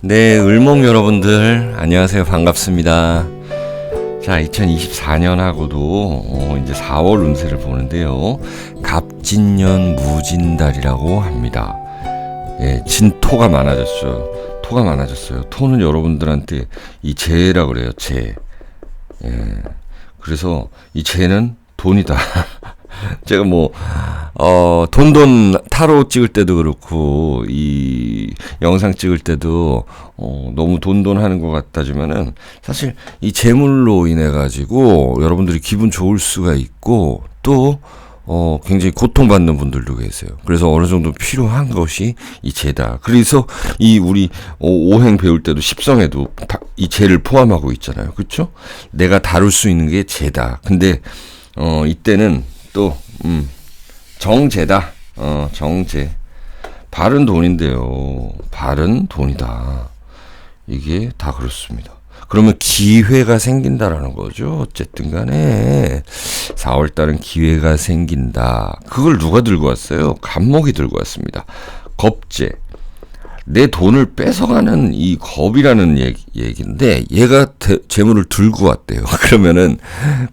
네, 을목 여러분들 안녕하세요. 반갑습니다. 자, 2024년하고도 이제 4월 운세를 보는데요. 갑진년 무진달이라고 합니다. 예, 진토가 많아졌죠. 토가 많아졌어요. 토는 여러분들한테 이 재라 그래요. 재. 예, 그래서 이 재는 돈이다. 제가 돈돈 타로 찍을 때도 그렇고, 이 영상 찍을 때도, 너무 돈돈 하는 것 같다지만은, 사실 이 재물로 인해가지고, 여러분들이 기분 좋을 수가 있고, 또, 굉장히 고통받는 분들도 계세요. 그래서 어느 정도 필요한 것이 이 재다. 그래서 우리 오행 배울 때도 십성에도 이 재를 포함하고 있잖아요. 그렇죠? 내가 다룰 수 있는 게 재다. 근데, 이때는 또, 정제다. 정제. 발은 돈인데요. 발은 돈이다. 이게 다 그렇습니다. 그러면 기회가 생긴다라는 거죠. 어쨌든 간에 4월달은 기회가 생긴다. 그걸 누가 들고 왔어요? 갑목이 들고 왔습니다. 겁재. 내 돈을 뺏어가는 이 겁이라는 얘기인데, 얘가 재물을 들고 왔대요. 그러면은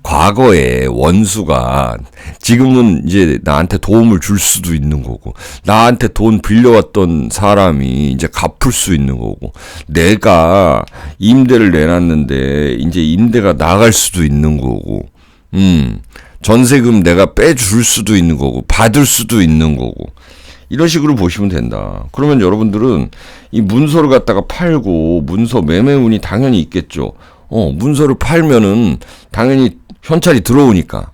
과거에 원수가 지금은 이제 나한테 도움을 줄 수도 있는 거고, 나한테 돈 빌려왔던 사람이 이제 갚을 수 있는 거고, 내가 임대를 내놨는데 이제 임대가 나갈 수도 있는 거고, 전세금 내가 빼줄 수도 있는 거고, 받을 수도 있는 거고, 이런 식으로 보시면 된다. 그러면 여러분들은 이 문서를 갖다가 팔고, 문서 매매운이 당연히 있겠죠. 문서를 팔면은 당연히 현찰이 들어오니까,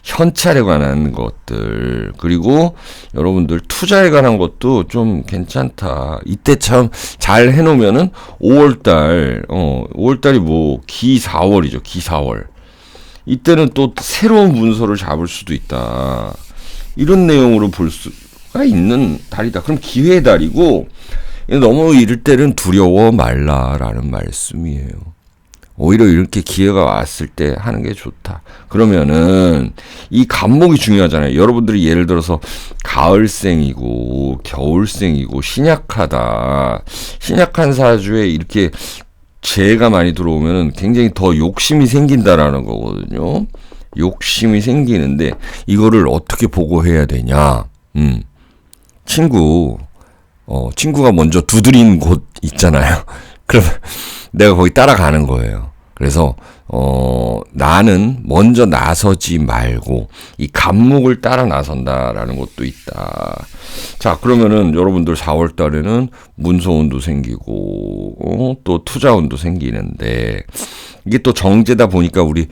현찰에 관한 것들, 그리고 여러분들 투자에 관한 것도 좀 괜찮다. 이때 참 잘 해놓으면은 5월달, 5월달이 기 4월이죠. 기 4월. 이때는 또 새로운 문서를 잡을 수도 있다. 이런 내용으로 볼 수가 있는 달이다. 그럼 기회의 달이고, 너무 이럴 때는 두려워 말라라는 말씀이에요. 오히려 이렇게 기회가 왔을 때 하는 게 좋다. 그러면은 이 갑목이 중요하잖아요. 여러분들이 예를 들어서 가을생이고 겨울생이고 신약하다. 신약한 사주에 이렇게 재가 많이 들어오면은 굉장히 더 욕심이 생긴다라는 거거든요. 욕심이 생기는데 이거를 어떻게 보고해야 되냐? 친구가 먼저 두드린 곳 있잖아요. 그러면 내가 거기 따라가는 거예요. 그래서, 나는 먼저 나서지 말고, 이 갑목을 따라 나선다라는 것도 있다. 자, 그러면은 여러분들 4월 달에는 문서운도 생기고, 또 투자운도 생기는데, 이게 또 정제다 보니까 우리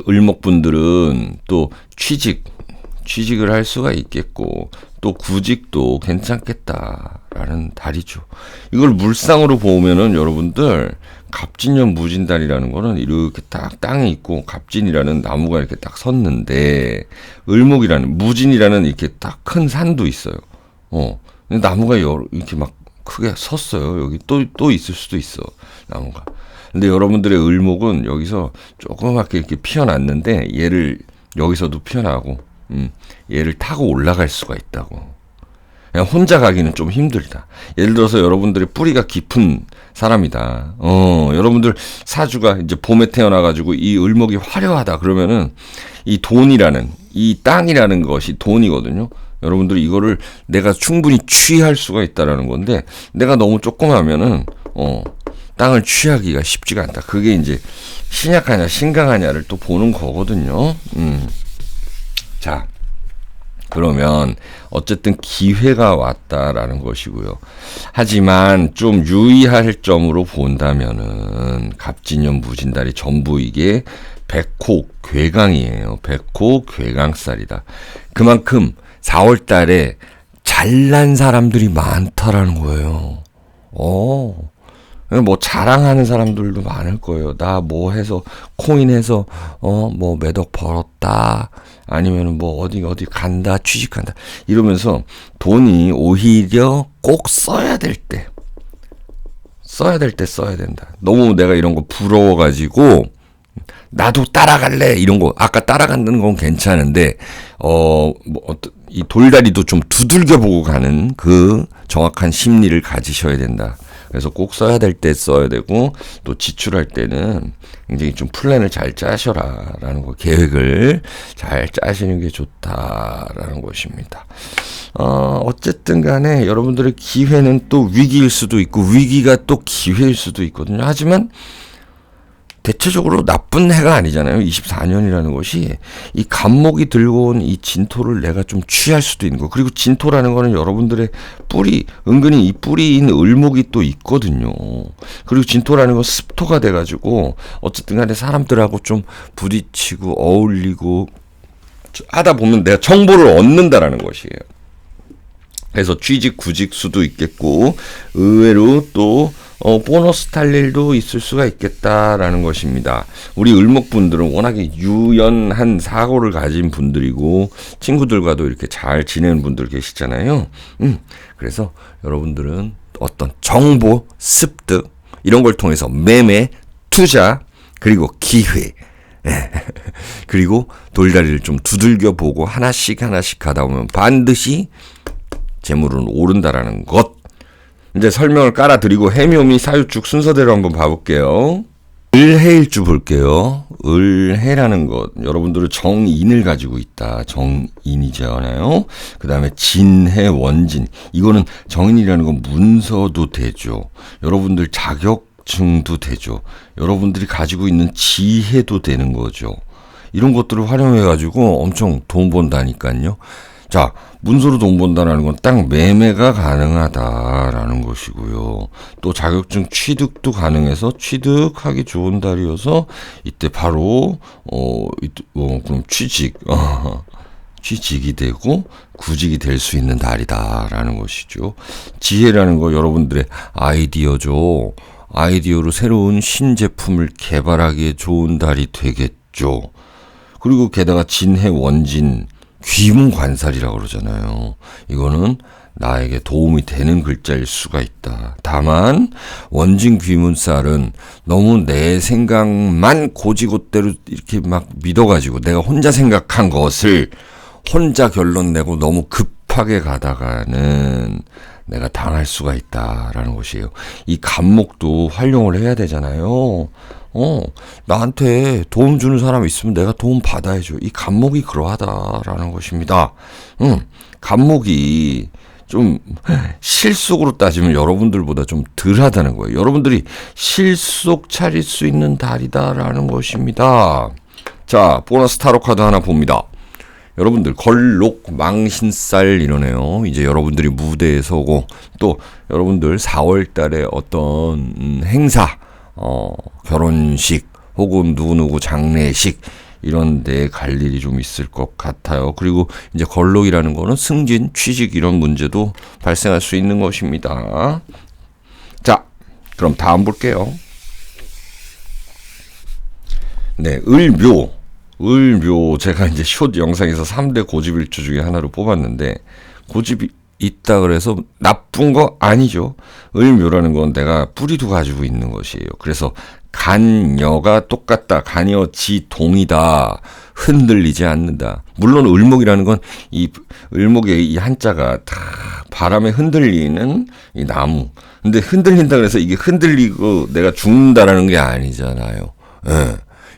을목분들은 또 취직을 할 수가 있겠고, 또 구직도 괜찮겠다라는 달이죠. 이걸 물상으로 보면은 여러분들 갑진년 무진달이라는 거는 이렇게 딱 땅에 있고, 갑진이라는 나무가 이렇게 딱 섰는데, 을목이라는 무진이라는 이렇게 딱 큰 산도 있어요. 근데 나무가 이렇게 막 크게 섰어요. 여기 또 있을 수도 있어, 나무가. 근데 여러분들의 을목은 여기서 조그맣게 이렇게 피어났는데, 얘를 여기서도 피어나고, 얘를 타고 올라갈 수가 있다고. 그냥 혼자 가기는 좀 힘들다. 예를 들어서 여러분들의 뿌리가 깊은 사람이다. 여러분들 사주가 이제 봄에 태어나가지고 이 을목이 화려하다. 그러면은 이 돈이라는, 이 땅이라는 것이 돈이거든요. 여러분들이 이거를 내가 충분히 취할 수가 있다라는 건데, 내가 너무 조그마면은, 땅을 취하기가 쉽지가 않다. 그게 이제 신약하냐, 신강하냐를 또 보는 거거든요. 자, 그러면 어쨌든 기회가 왔다라는 것이고요. 하지만 좀 유의할 점으로 본다면은 갑진년 무진달이 전부 이게 백호 괴강이에요. 백호 괴강살이다. 그만큼 4월 달에 잘난 사람들이 많다라는 거예요. 자랑하는 사람들도 많을 거예요. 나 해서, 코인 해서, 몇 억 벌었다. 아니면 어디 간다, 취직한다. 이러면서 돈이 오히려 꼭 써야 될 때 써야 된다. 너무 내가 이런 거 부러워가지고 나도 따라갈래 이런 거 아까 따라간다는 건 괜찮은데 이 돌다리도 좀 두들겨 보고 가는 그 정확한 심리를 가지셔야 된다. 그래서 꼭 써야 될 때 써야 되고 또 지출할 때는 굉장히 좀 플랜을 잘 짜셔라라는 거, 계획을 잘 짜시는 게 좋다라는 것입니다. 어쨌든 간에 여러분들의 기회는 또 위기일 수도 있고 위기가 또 기회일 수도 있거든요. 하지만 대체적으로 나쁜 해가 아니잖아요. 24년이라는 것이 이 간목이 들고 온 이 진토를 내가 좀 취할 수도 있는 거. 그리고 진토라는 거는 여러분들의 뿌리, 은근히 이 뿌리인 을목이 또 있거든요. 그리고 진토라는 건 습토가 돼가지고 어쨌든 간에 사람들하고 좀 부딪히고 어울리고 하다 보면 내가 정보를 얻는다라는 것이에요. 그래서 취직, 구직 수도 있겠고 의외로 또 보너스 탈 일도 있을 수가 있겠다라는 것입니다. 우리 을목분들은 워낙에 유연한 사고를 가진 분들이고 친구들과도 이렇게 잘 지내는 분들 계시잖아요. 그래서 여러분들은 어떤 정보, 습득 이런 걸 통해서 매매, 투자 그리고 기회 그리고 돌다리를 좀 두들겨 보고 하나씩 하다 보면 반드시 재물은 오른다라는 것. 이제 설명을 깔아드리고 해묘미 사유축 순서대로 한번 봐볼게요. 을해일주 볼게요. 을해라는 것, 여러분들은 정인을 가지고 있다. 정인이잖아요. 그 다음에 진해 원진, 이거는 정인이라는 건 문서도 되죠. 여러분들 자격증도 되죠. 여러분들이 가지고 있는 지혜도 되는 거죠. 이런 것들을 활용해가지고 엄청 돈 번다니까요. 자, 문서로 돈 번다는 건 딱 매매가 가능하다라는 것이고요. 또 자격증 취득도 가능해서 취득하기 좋은 달이어서 이때 바로 그럼 취직이 되고 구직이 될 수 있는 달이다라는 것이죠. 지혜라는 거 여러분들의 아이디어죠. 아이디어로 새로운 신제품을 개발하기에 좋은 달이 되겠죠. 그리고 게다가 진해 원진 귀문관살이라고 그러잖아요. 이거는 나에게 도움이 되는 글자일 수가 있다. 다만 원진 귀문살은 너무 내 생각만 고지고대로 이렇게 막 믿어가지고 내가 혼자 생각한 것을 혼자 결론 내고 너무 급하게 가다가는 내가 당할 수가 있다라는 것이에요. 이 간목도 활용을 해야 되잖아요. 나한테 도움 주는 사람이 있으면 내가 도움 받아야죠. 이 간목이 그러하다라는 것입니다. 간목이 좀 실속으로 따지면 여러분들보다 좀 덜하다는 거예요. 여러분들이 실속 차릴 수 있는 달이다라는 것입니다. 자, 보너스 타로 카드 하나 봅니다. 여러분들 걸록 망신살 이러네요. 이제 여러분들이 무대에 서고 또 여러분들 4월 달에 어떤 행사 결혼식 혹은 누구누구 장례식 이런 데 갈 일이 좀 있을 것 같아요. 그리고 이제 걸록이라는 거는 승진, 취직 이런 문제도 발생할 수 있는 것입니다. 자, 그럼 다음 볼게요. 네, 을묘 제가 이제 숏 영상에서 3대 고집일주 중에 하나로 뽑았는데 고집이 있다 그래서 나쁜 거 아니죠. 을묘라는 건 내가 뿌리도 가지고 있는 것이에요. 그래서 간여가 똑같다. 간여지동이다. 흔들리지 않는다. 물론 을목이라는 건 이 을목의 이 한자가 다 바람에 흔들리는 이 나무. 근데 흔들린다 그래서 이게 흔들리고 내가 죽는다라는 게 아니잖아요.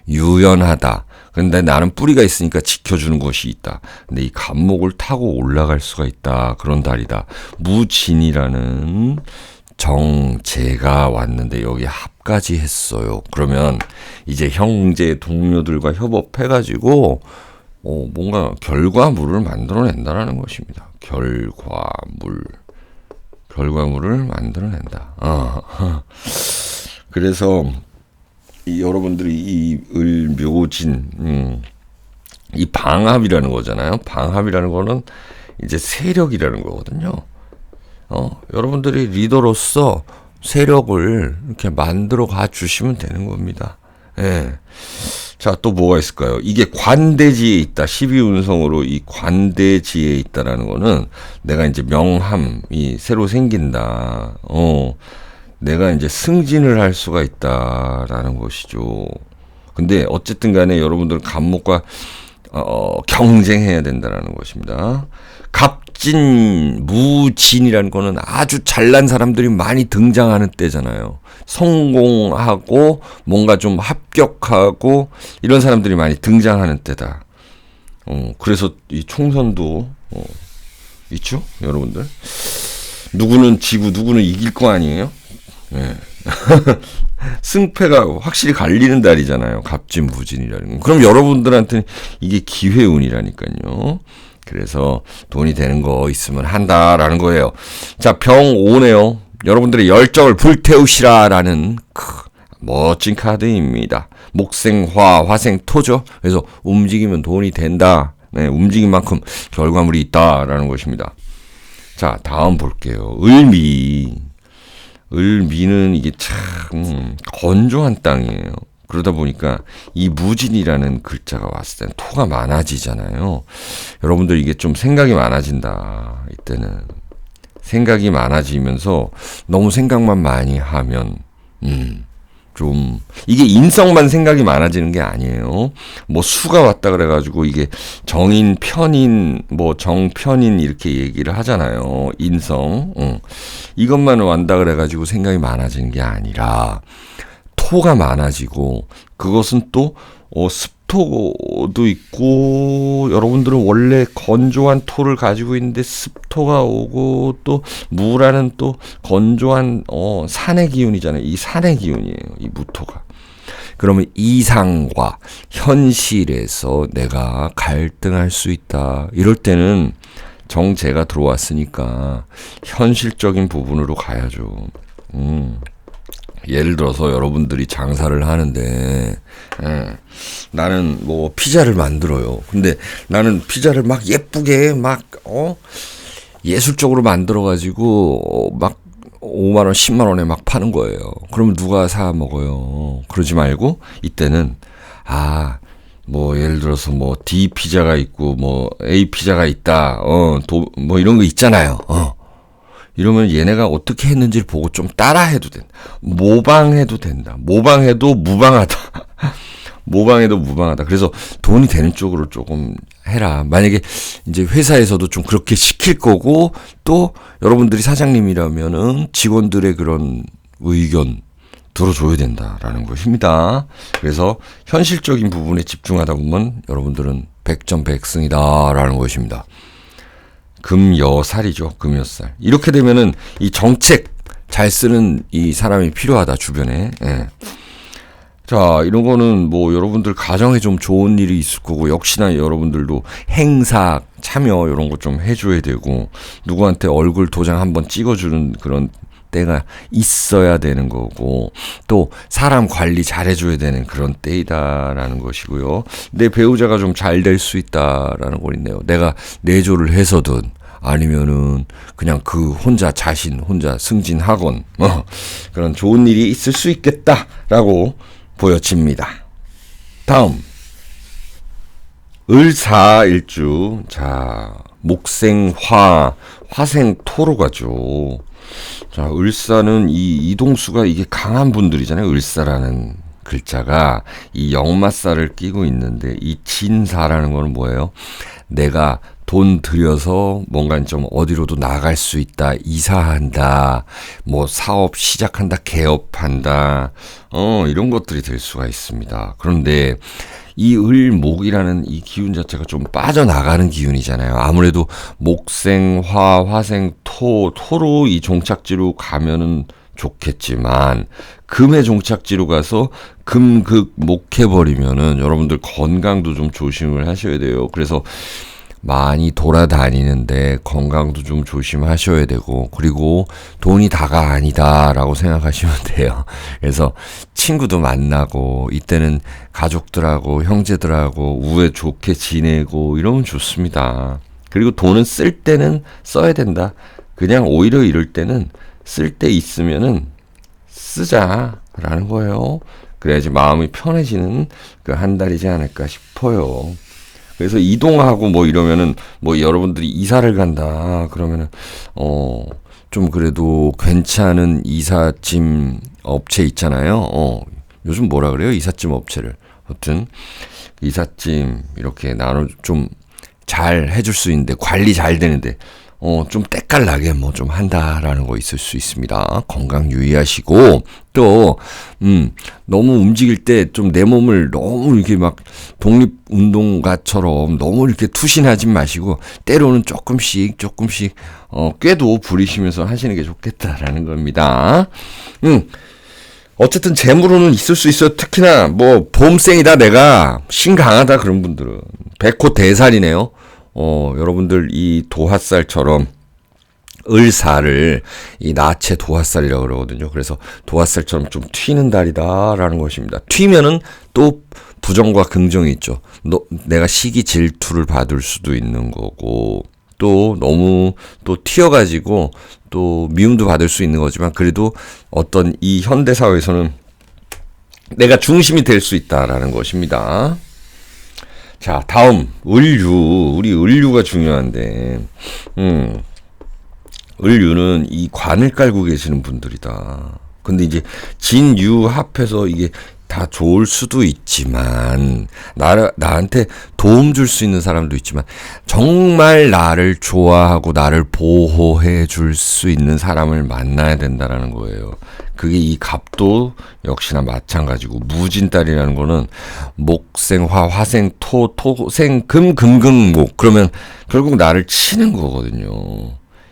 유연하다. 근데 나는 뿌리가 있으니까 지켜주는 것이 있다. 근데 이 간목을 타고 올라갈 수가 있다. 그런 달이다. 무진이라는 정제가 왔는데 여기 합까지 했어요. 그러면 이제 형제 동료들과 협업해가지고 뭔가 결과물을 만들어낸다라는 것입니다. 결과물을 만들어낸다. 그래서 여러분들이 이 을묘진 이 방합이라는 거잖아요. 방합이라는 거는 이제 세력이라는 거거든요. 여러분들이 리더로서 세력을 이렇게 만들어 가 주시면 되는 겁니다. 예. 자, 또 뭐가 있을까요? 이게 관대지에 있다. 12운성으로 이 관대지에 있다라는 거는 내가 이제 명함이 새로 생긴다. 내가 이제 승진을 할 수가 있다라는 것이죠. 근데 어쨌든 간에 여러분들은 갑목과 경쟁해야 된다는 것입니다. 갑진, 무진이라는 거는 아주 잘난 사람들이 많이 등장하는 때잖아요. 성공하고 뭔가 좀 합격하고 이런 사람들이 많이 등장하는 때다. 그래서 이 총선도 있죠, 여러분들. 누구는 지고 누구는 이길 거 아니에요? 네. 승패가 확실히 갈리는 달이잖아요. 갑진무진이라는 건. 그럼 여러분들한테는 이게 기회운이라니까요. 그래서 돈이 되는 거 있으면 한다라는 거예요. 자, 병5네요. 여러분들의 열정을 불태우시라라는 멋진 카드입니다. 목생화, 화생토죠. 그래서 움직이면 돈이 된다. 네, 움직인 만큼 결과물이 있다라는 것입니다. 자, 다음 볼게요. 을미는 이게 참 건조한 땅이에요. 그러다 보니까 이 무진이라는 글자가 왔을 때는 토가 많아지잖아요. 여러분들 이게 좀 생각이 많아진다. 이때는 생각이 많아지면서 너무 생각만 많이 하면 좀 이게 인성만 생각이 많아지는 게 아니에요. 뭐 수가 왔다 그래가지고 이게 정인, 편인, 뭐 정편인 이렇게 얘기를 하잖아요. 인성. 이것만 완다 그래가지고 생각이 많아지는 게 아니라 토가 많아지고 그것은 또 습토도 있고 여러분들은 원래 건조한 토를 가지고 있는데 습토가 오고 또 무라는 또 건조한 산의 기운이잖아요. 이 산의 기운이에요. 이 무토가. 그러면 이상과 현실에서 내가 갈등할 수 있다. 이럴 때는 정제가 들어왔으니까 현실적인 부분으로 가야죠. 예를 들어서 여러분들이 장사를 하는데 나는 뭐 피자를 만들어요. 근데 나는 피자를 막 예쁘게 막 예술적으로 만들어 가지고 막 5만 원, 10만 원에 막 파는 거예요. 그러면 누가 사 먹어요? 그러지 말고 이때는 뭐 예를 들어서 뭐 D 피자가 있고 뭐 A 피자가 있다. 뭐 이런 거 있잖아요. 이러면 얘네가 어떻게 했는지를 보고 좀 따라해도 된다. 모방해도 된다. 모방해도 무방하다. 모방해도 무방하다. 그래서 돈이 되는 쪽으로 조금 해라. 만약에 이제 회사에서도 좀 그렇게 시킬 거고 또 여러분들이 사장님이라면은 직원들의 그런 의견 들어줘야 된다라는 것입니다. 그래서 현실적인 부분에 집중하다 보면 여러분들은 백전백승이다라는 것입니다. 금여살이죠. 금여살. 이렇게 되면은 이 정책 잘 쓰는 이 사람이 필요하다. 주변에. 자, 이런 거는 뭐 여러분들 가정에 좀 좋은 일이 있을 거고 역시나 여러분들도 행사 참여 이런 거 좀 해줘야 되고 누구한테 얼굴 도장 한번 찍어주는 그런 때가 있어야 되는 거고 또 사람 관리 잘해줘야 되는 그런 때이다라는 것이고요. 내 배우자가 좀 잘 될 수 있다라는 거 있네요. 내가 내조를 해서든 아니면은 그냥 그 혼자 승진하건 그런 좋은 일이 있을 수 있겠다라고 보여집니다. 다음 을사일주. 자, 목생화, 화생토로 가죠. 자, 을사는 이 이동수가 이게 강한 분들이잖아요. 을사라는 글자가 이 역마살을 끼고 있는데 이 진사라는 거는 뭐예요? 내가 돈 들여서 뭔가 좀 어디로도 나갈 수 있다, 이사한다, 뭐 사업 시작한다, 개업한다, 이런 것들이 될 수가 있습니다. 그런데 이 을목이라는 이 기운 자체가 좀 빠져나가는 기운이잖아요. 아무래도 목생화, 화생토, 토로 이 종착지로 가면은 좋겠지만 금의 종착지로 가서 금극 목해버리면은 여러분들 건강도 좀 조심을 하셔야 돼요. 그래서 많이 돌아다니는데 건강도 좀 조심하셔야 되고 그리고 돈이 다가 아니다라고 생각하시면 돼요. 그래서 친구도 만나고 이때는 가족들하고 형제들하고 우애 좋게 지내고 이러면 좋습니다. 그리고 돈은 쓸 때는 써야 된다. 그냥 오히려 이럴 때는 쓸 때 있으면은 쓰자라는 거예요. 그래야지 마음이 편해지는 그 한 달이지 않을까 싶어요. 그래서 이동하고 뭐 이러면은 뭐 여러분들이 이사를 간다 그러면은 좀 그래도 괜찮은 이삿짐 업체 있잖아요. 요즘 뭐라 그래요? 이삿짐 업체를 아무튼 이삿짐 이렇게 나눠 좀 잘 해줄 수 있는데 관리 잘 되는데 좀 때깔나게 뭐 좀 한다라는 거 있을 수 있습니다. 건강 유의하시고 또 너무 움직일 때 좀 내 몸을 너무 이렇게 막 독립운동가처럼 너무 이렇게 투신하지 마시고 때로는 조금씩 꾀도 부리시면서 하시는 게 좋겠다라는 겁니다. 어쨌든 재물로는 있을 수 있어요. 특히나 뭐 봄생이다 내가 신강하다 그런 분들은 백호대살이네요. 여러분들 이 도화살처럼 을살을 이 나체 도화살이라고 그러거든요. 그래서 도화살처럼 좀 튀는 달이다라는 것입니다. 튀면은 또 부정과 긍정이 있죠. 내가 시기 질투를 받을 수도 있는 거고 또 너무 또 튀어가지고 또 미움도 받을 수 있는 거지만 그래도 어떤 이 현대 사회에서는 내가 중심이 될 수 있다라는 것입니다. 자, 다음 을유. 우리 을유가 중요한데 을유는 이 관을 깔고 계시는 분들이다. 근데 이제 진유 합해서 이게 다 좋을 수도 있지만 나한테 도움 줄 수 있는 사람도 있지만 정말 나를 좋아하고 나를 보호해 줄 수 있는 사람을 만나야 된다라는 거예요. 그게 이 갑도 역시나 마찬가지고 무진달이라는 거는 목생 화 화생 토 토생 금금금목 그러면 결국 나를 치는 거거든요.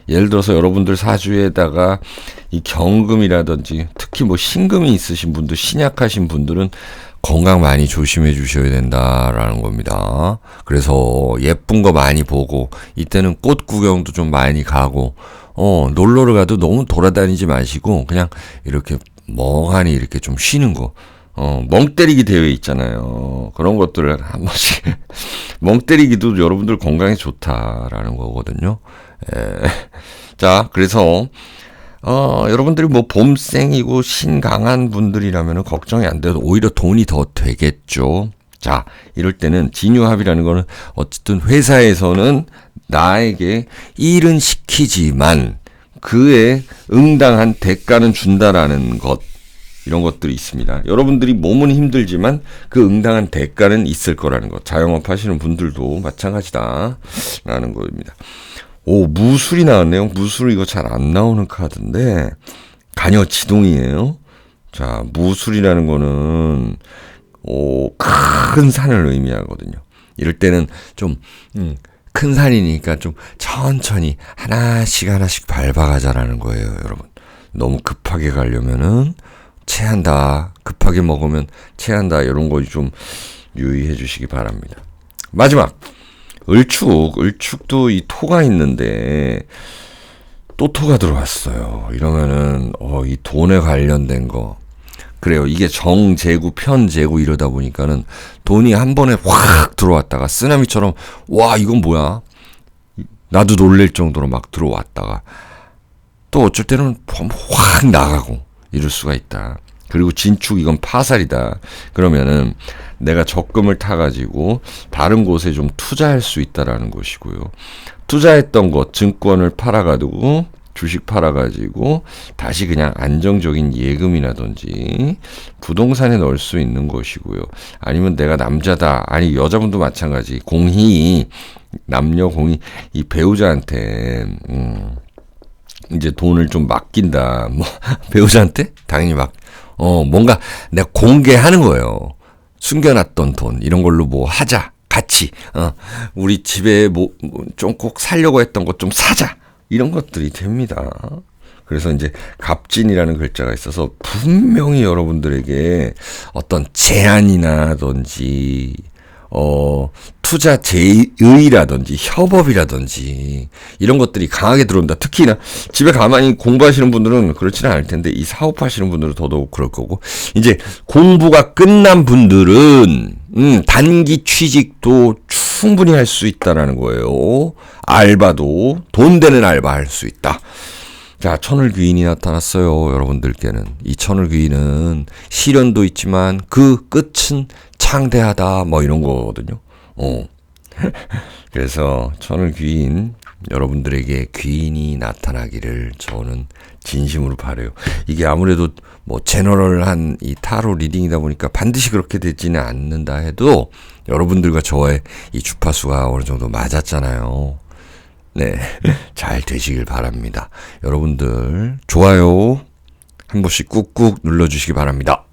예를 들어서 여러분들 사주에다가 이 경금이라든지 특히 뭐 신금이 있으신 분들, 신약하신 분들은 건강 많이 조심해 주셔야 된다라는 겁니다. 그래서 예쁜 거 많이 보고 이때는 꽃 구경도 좀 많이 가고 놀러를 가도 너무 돌아다니지 마시고 그냥 이렇게 멍하니 이렇게 좀 쉬는 거. 멍 때리기 대회 있잖아요. 그런 것들을 한 번씩 멍 때리기도 여러분들 건강에 좋다라는 거거든요. 자, 그래서 여러분들이 뭐 봄생이고 신강한 분들이라면 걱정이 안 돼도 오히려 돈이 더 되겠죠. 자, 이럴 때는 진유합이라는 거는 어쨌든 회사에서는 나에게 일은 시키지만 그에 응당한 대가는 준다라는 것. 이런 것들이 있습니다. 여러분들이 몸은 힘들지만 그 응당한 대가는 있을 거라는 것. 자영업 하시는 분들도 마찬가지다. 라는 겁니다. 오, 무술이 나왔네요. 무술 이거 잘 안 나오는 카드인데 간여지동이에요. 자, 무술이라는 거는 큰 산을 의미하거든요. 이럴 때는 좀 큰 산이니까 좀 천천히 하나씩 밟아가자라는 거예요, 여러분. 너무 급하게 가려면은 체한다. 급하게 먹으면 체한다. 이런 거 좀 유의해 주시기 바랍니다. 마지막 을축도 이 토가 있는데 또 토가 들어왔어요. 이러면은 이 돈에 관련된 거 그래요. 이게 정제구 편제구 이러다 보니까는 돈이 한 번에 확 들어왔다가 쓰나미처럼 와 이건 뭐야 나도 놀랄 정도로 막 들어왔다가 또 어쩔 때는 확 나가고 이럴 수가 있다. 그리고 진축 이건 파살이다. 그러면은 내가 적금을 타가지고 다른 곳에 좀 투자할 수 있다라는 것이고요. 투자했던 것 증권을 팔아가지고 주식 팔아가지고 다시 그냥 안정적인 예금이라든지 부동산에 넣을 수 있는 것이고요. 아니면 내가 남자다 아니 여자분도 마찬가지 공히 남녀 공히 이 배우자한테 이제 돈을 좀 맡긴다. 뭐 배우자한테 당연히 뭔가 내가 공개하는 거예요. 숨겨놨던 돈 이런 걸로 뭐 하자. 같이 우리 집에 뭐 좀 꼭 살려고 했던 것 좀 사자. 이런 것들이 됩니다. 그래서 이제 갑진이라는 글자가 있어서 분명히 여러분들에게 어떤 제안이라든지 투자 제의라든지 협업이라든지 이런 것들이 강하게 들어온다. 특히나 집에 가만히 공부하시는 분들은 그렇지는 않을 텐데 이 사업하시는 분들은 더더욱 그럴 거고 이제 공부가 끝난 분들은 단기 취직도 충분히 할 수 있다라는 거예요. 알바도 돈 되는 알바 할 수 있다. 자, 천을귀인이 나타났어요. 여러분들께는 이 천을귀인은 시련도 있지만 그 끝은 창대하다 뭐 이런 거거든요. 그래서 천을귀인 여러분들에게 귀인이 나타나기를 저는 진심으로 바라요. 이게 아무래도 뭐 제너럴한 이 타로 리딩이다 보니까 반드시 그렇게 되지는 않는다 해도 여러분들과 저의 이 주파수가 어느 정도 맞았잖아요. 네, 잘 되시길 바랍니다. 여러분들 좋아요 한 번씩 꾹꾹 눌러주시기 바랍니다.